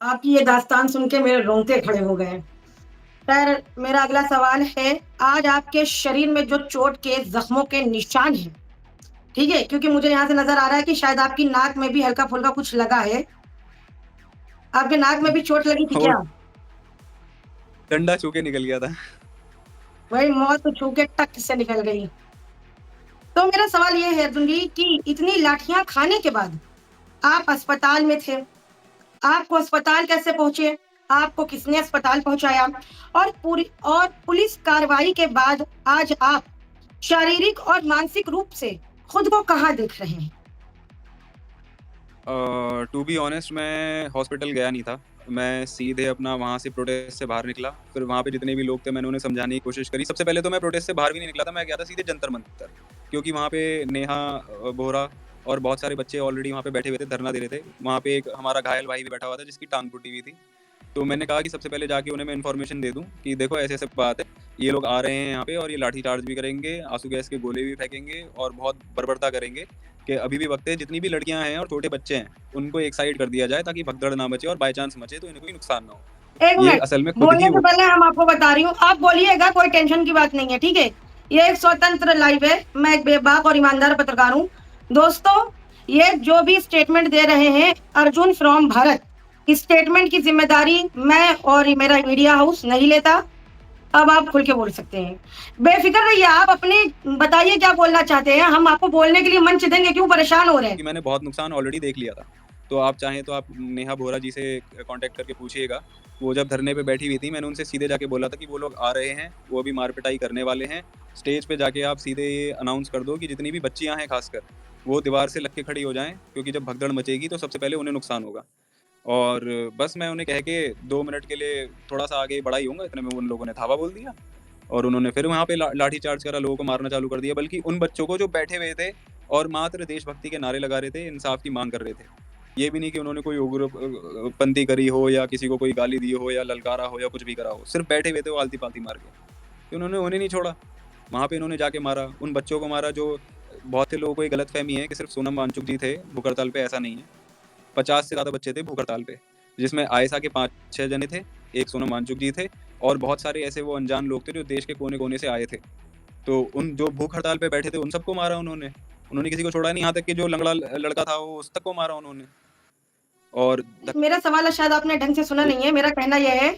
आपकी ये दास्तान सुन के मेरे रोंगटे खड़े हो गए। खैर, मेरा अगला सवाल है, आज आपके शरीर में जो चोट के ज़ख्मों के निशान हैं, ठीक है? क्योंकि मुझे यहाँ से नज़र आ रहा है कि शायद आपकी नाक में भी हल्का-फुल्का कुछ लगा है। आपके नाक में भी चोट लगी थी वो क्या? डंडा छू के निकल गया था। वही मौत छू के टक से निकल गई। तो मेरा सवाल ये है अर्जुन जी कि इतनी लाठियाँ खाने के बाद आप अस्पताल में थे। आपको अस्पताल कैसे पहुँचे? आपको किसने अस्पताल पहुँचाया? और पुलिस कार्रवाई के बाद आज आप शारीरिक और मानसिक रूप से खुद को कहाँ देख रहे हैं? टू बी ऑनेस्ट मैं हॉस्पिटल गया नहीं था। मैं सीधे अपना वहाँ से प्रोटेस्ट से बाहर निकला। फिर वहाँ पे जितने भी लोग थे मैंने उन्हें समझाने की कोशिश करी। सबसे पहले तो मैं प्रोटेस्ट से बाहर भी नहीं निकला था, मैं गया था सीधे जंतर मंतर, क्योंकि वहाँ पे नेहा बोहरा और बहुत सारे बच्चे ऑलरेडी वहाँ पे बैठे हुए थे, धरना दे रहे थे। वहाँ पे एक हमारा घायल भाई भी बैठा हुआ था जिसकी टांग टूटी हुई थी। तो मैंने कहा कि सबसे पहले जाके उन्हें मैं इन्फॉर्मेशन दे दूँ कि देखो ऐसे ऐसे बात है, ये लोग आ रहे हैं यहाँ पे और ये लाठी चार्ज भी करेंगे, आंसू गैस के गोले भी फेंकेंगे और बहुत बर्बरता करेंगे कि अभी भी वक्त है, जितनी भी लड़कियां हैं और छोटे बच्चे हैं उनको एक साइड कर दिया जाए ताकि भगदड़ ना मचे और बाई चांस मचे तो इन्हें कोई नुकसान ना हो। 1 ये मिनट, असल में खुद बोलने ही से वो पहले हम आपको बता रही हूँ, आप बोलिएगा, कोई टेंशन की बात नहीं है, ठीक है? ये एक स्वतंत्र लाइव है, मैं एक बेबाक और ईमानदार पत्रकार हूँ। दोस्तों, ये जो भी स्टेटमेंट दे रहे हैं अर्जुन फ्रॉम भारत, इस स्टेटमेंट की ज़िम्मेदारी मैं और मेरा मीडिया हाउस नहीं लेता। अब आप खुल के बोल सकते हैं। बेफ़िक्र रहिए, आप अपनी बताइए क्या बोलना चाहते हैं, हम आपको बोलने के लिए मंच देंगे, क्यों परेशान हो रहे हैं? कि मैंने बहुत नुकसान ऑलरेडी देख लिया था। तो आप चाहें तो आप नेहा बोहरा जी से कांटेक्ट करके पूछिएगा। वो जब धरने पे बैठी हुई थी मैंने उनसे सीधे जाके बोला था कि वो लोग आ रहे हैं, वो अभी मार पिटाई करने वाले हैं। स्टेज पे जाके आप सीधे ये अनाउंस कर दो कि जितनी भी बच्चियां हैं खासकर वो दीवार से लग के खड़ी हो जाएं, क्योंकि जब भगदड़ मचेगी तो सबसे पहले उन्हें नुकसान होगा। और बस मैं उन्हें कह के 2 मिनट के लिए थोड़ा सा आगे बढ़ा ही हूँगा, इतने में उन लोगों ने धावा बोल दिया और उन्होंने फिर वहाँ पे लाठी चार्ज करा, लोगों को मारना चालू कर दिया। बल्कि उन बच्चों को जो बैठे हुए थे और मात्र देशभक्ति के नारे लगा रहे थे, इंसाफ की मांग कर रहे थे, ये भी नहीं कि उन्होंने कोई उग्रपंथी करी हो या किसी को कोई गाली दी हो या ललकारा हो या कुछ भी करा हो, सिर्फ बैठे हुए थे वो आलती पालती मार के। कि उन्होंने उन्हें नहीं छोड़ा, वहाँ पे इन्होंने जाके मारा, उन बच्चों को मारा। जो बहुत से लोगों को ये गलत फहमी है कि सिर्फ सोनम वांगचुक जी थे भूख हड़ताल पे, ऐसा नहीं है। 50 से ज़्यादा बच्चे थे भूख हड़ताल पे, जिसमें आयशा के 5-6 जने थे, एक सोनम वांगचुक जी थे और बहुत सारे ऐसे वो अनजान लोग थे जो देश के कोने कोने से आए थे। तो उन जो भूख हड़ताल पे बैठे थे उन सबको मारा उन्होंने। उन्होंने किसी को छोड़ा नहीं, यहाँ तक कि जो लंगड़ा लड़का था वो उस तक को मारा उन्होंने। और मेरा सवाल शायद आपने ढंग से सुना नहीं है। मेरा कहना यह है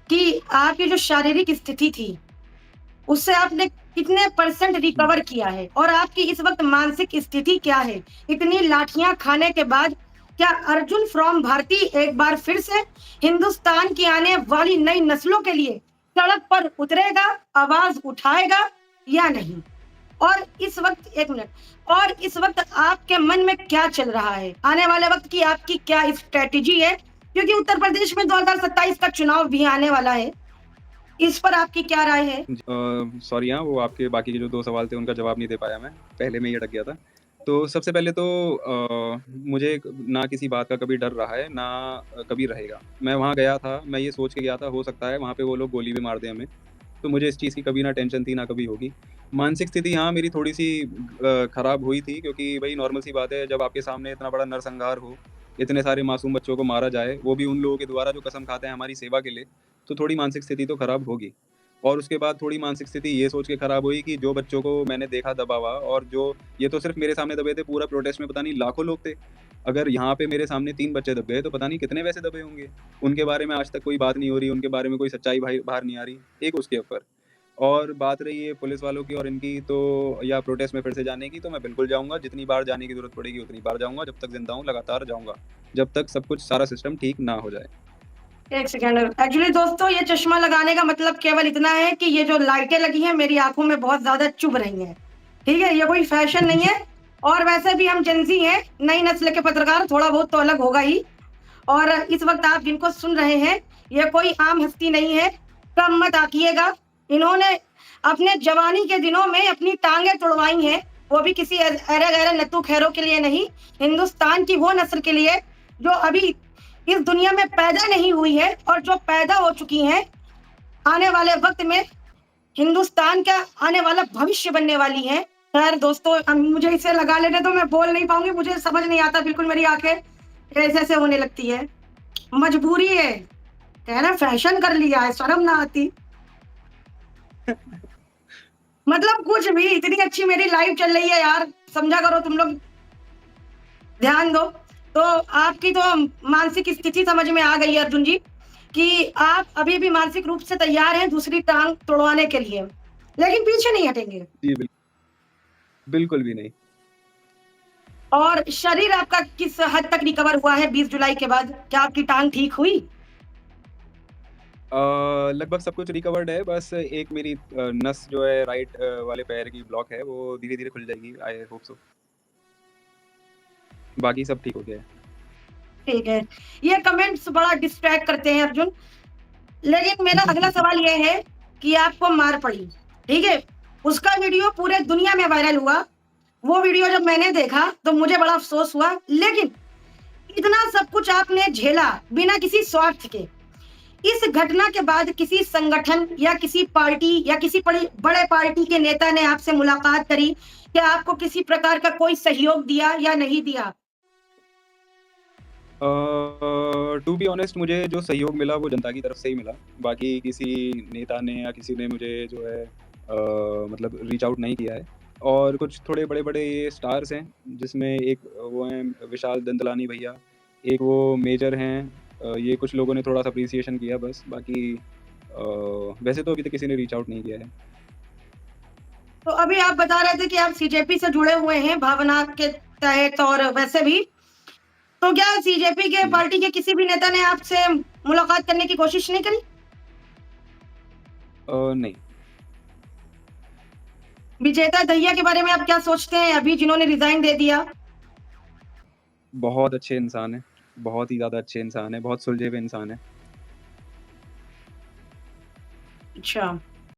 कि आपकी जो शारीरिक स्थिति थी, उससे आपने कितने परसेंट रिकवर किया है? और आपकी इस वक़्त मानसिक स्थिति क्या है? इतनी लाठियाँ खाने के बाद क्या अर्जुन फ्रॉम भारती एक बार फिर से हिंदुस्तान की आने वाली नई नस्लों के लिए सड़क पर उतरेगा, आवाज़ उठाएगा या नहीं? और इस वक़्त 1 मिनट, और इस वक़्त आपके मन में क्या चल रहा है? आने वाले वक़्त की आपकी क्या स्ट्रैटेजी है? क्योंकि उत्तर प्रदेश में 2027 का चुनाव भी आने वाला है। इस पर आपकी क्या राय है? सॉरी हाँ, वो आपके बाकी के जो 2 सवाल थे उनका जवाब नहीं दे पाया मैं, पहले में ही अटक गया था। तो सबसे पहले तो मुझे ना किसी बात का कभी डर रहा है, ना कभी रहेगा। मैं वहाँ गया था, मैं ये सोच के गया था हो सकता है वहाँ पे वो लोग गोली भी मार दें हमें, तो मुझे इस चीज़ की कभी ना टेंशन थी, ना कभी होगी। मानसिक स्थिति हाँ, मेरी थोड़ी-सी खराब हुई थी, क्योंकि वही नॉर्मल सी बात है, जब आपके सामने इतना बड़ा नरसंहार हो, इतने सारे मासूम बच्चों को मारा जाए, वो भी उन लोगों के द्वारा जो कसम खाते हैं हमारी सेवा के लिए, तो थोड़ी मानसिक स्थिति तो खराब होगी। और उसके बाद थोड़ी मानसिक स्थिति ये सोच के खराब हुई कि जो बच्चों को मैंने देखा दबा हुआ, और जो ये तो सिर्फ मेरे सामने दबे थे, पूरा प्रोटेस्ट में पता नहीं लाखों लोग थे। अगर यहाँ पे मेरे सामने 3 बच्चे दब गए तो पता नहीं कितने वैसे दबे होंगे। उनके बारे में आज तक कोई बात नहीं हो रही, उनके बारे में कोई सच्चाई बाहर नहीं आ रही, एक उसके ऊपर। और बात रही है पुलिस वालों की और इनकी, तो या प्रोटेस्ट में फिर से जाने की, तो मैं बिल्कुल जाऊँगा। जितनी बार जाने की ज़रूरत पड़ेगी उतनी बार जाऊँगा, जब तक ज़िंदा हूँ लगातार जाऊँगा, जब तक सब कुछ सारा सिस्टम ठीक ना हो जाए। 1 सेकंड। एक्चुअली दोस्तों, ये चश्मा लगाने का मतलब केवल इतना है कि ये जो लाइटें लगी हैं मेरी आँखों में बहुत ज़्यादा चुभ रही हैं। ठीक है? ये कोई फैशन नहीं है, और वैसे भी हम जेन ज़ी हैं, नई नस्ल के पत्रकार, थोड़ा बहुत तो अलग होगा ही। और इस वक़्त आप जिनको सुन रहे हैं, ये कोई आम हस्ती नहीं है, कम मत आकिएगा। इन्होंने अपने जवानी के दिनों में अपनी टाँगें तुड़वाई हैं, वो भी किसी ऐरे-गैरे नत्थू-खैरों के लिए नहीं, हिंदुस्तान की वो नस्ल के लिए जो अभी इस दुनिया में पैदा नहीं हुई है और जो पैदा हो चुकी हैं। आने वाले वक़्त में हिंदुस्तान का आने वाला भविष्य बनने वाली हैं। खैर दोस्तों, मुझे इसे लगा लेने दो, मैं बोल नहीं पाऊँगी, मुझे समझ नहीं आता बिल्कुल, मेरी आँखें ऐसे-ऐसे होने लगती है। मजबूरी है। कह रहा फैशन कर लिया है, शर्म ना आती। मतलब कुछ भी, इतनी अच्छी मेरी लाइफ चल रही है यार, समझा करो तुम लोग, ध्यान दो। तो आपकी तो मानसिक स्थिति समझ में आ गई है अर्जुन जी, कि आप अभी भी मानसिक रूप से तैयार हैं दूसरी टांग तुड़वाने के लिए, लेकिन पीछे नहीं हटेंगे। जी, बिल्कुल भी नहीं। और शरीर आपका किस हद तक रिकवर हुआ है 20 जुलाई के बाद? क्या आपकी टांग ठीक हुई? लगभग सब कुछ रिकवर्ड है, बस एक मेरी नस जो है राइट वाले पैर की ब्लॉक है, वो धीरे-धीरे खुल जाएगी, आई होप सो। बाकी सब ठीक हो गया है। ठीक है। ये कमेंट्स बड़ा डिस्ट्रैक्ट करते हैं अर्जुन, लेकिन मेरा अगला सवाल ये है कि आपको मार पड़ी, ठीक है? उसका वीडियो पूरे दुनिया में वायरल हुआ। वो वीडियो जब मैंने देखा तो मुझे बड़ा अफ़सोस हुआ, लेकिन इतना सब कुछ आपने झेला बिना किसी स्वार्थ के। इस घटना के बाद किसी संगठन या किसी पार्टी या किसी बड़े पार्टी के नेता ने आपसे मुलाकात करी? क्या आपको किसी प्रकार का कोई सहयोग दिया या नहीं दिया? टू बी ऑनेस्ट मुझे जो सहयोग मिला वो जनता की तरफ से ही मिला। बाकी किसी नेता ने या किसी ने मुझे जो है मतलब रीच आउट नहीं किया है। और कुछ थोड़े बड़े-बड़े ये स्टार्स हैं, जिसमें एक वो हैं विशाल दंतलानी भैया, एक वो मेजर हैं। ये कुछ लोगों ने थोड़ा-सा अप्रिसिएशन किया बस, बाकी वैसे तो अभी तक किसी ने रीच आउट नहीं किया है। तो अभी आप बता रहे थे कि आप सीजेपी से जुड़े हुए हैं भावना के तहत और वैसे भी। तो क्या सीजेपी के जी। पार्टी के किसी भी नेता ने आपसे मुलाकात करने की कोशिश नहीं करी? नहीं। विजेता दहिया के बारे में आप क्या सोचते हैं अभी जिन्होंने रिज़ाइन दे दिया? बहुत अच्छे इंसान हैं, बहुत ही ज़्यादा अच्छे इंसान हैं, बहुत सुलझे हुए इंसान हैं। अच्छा।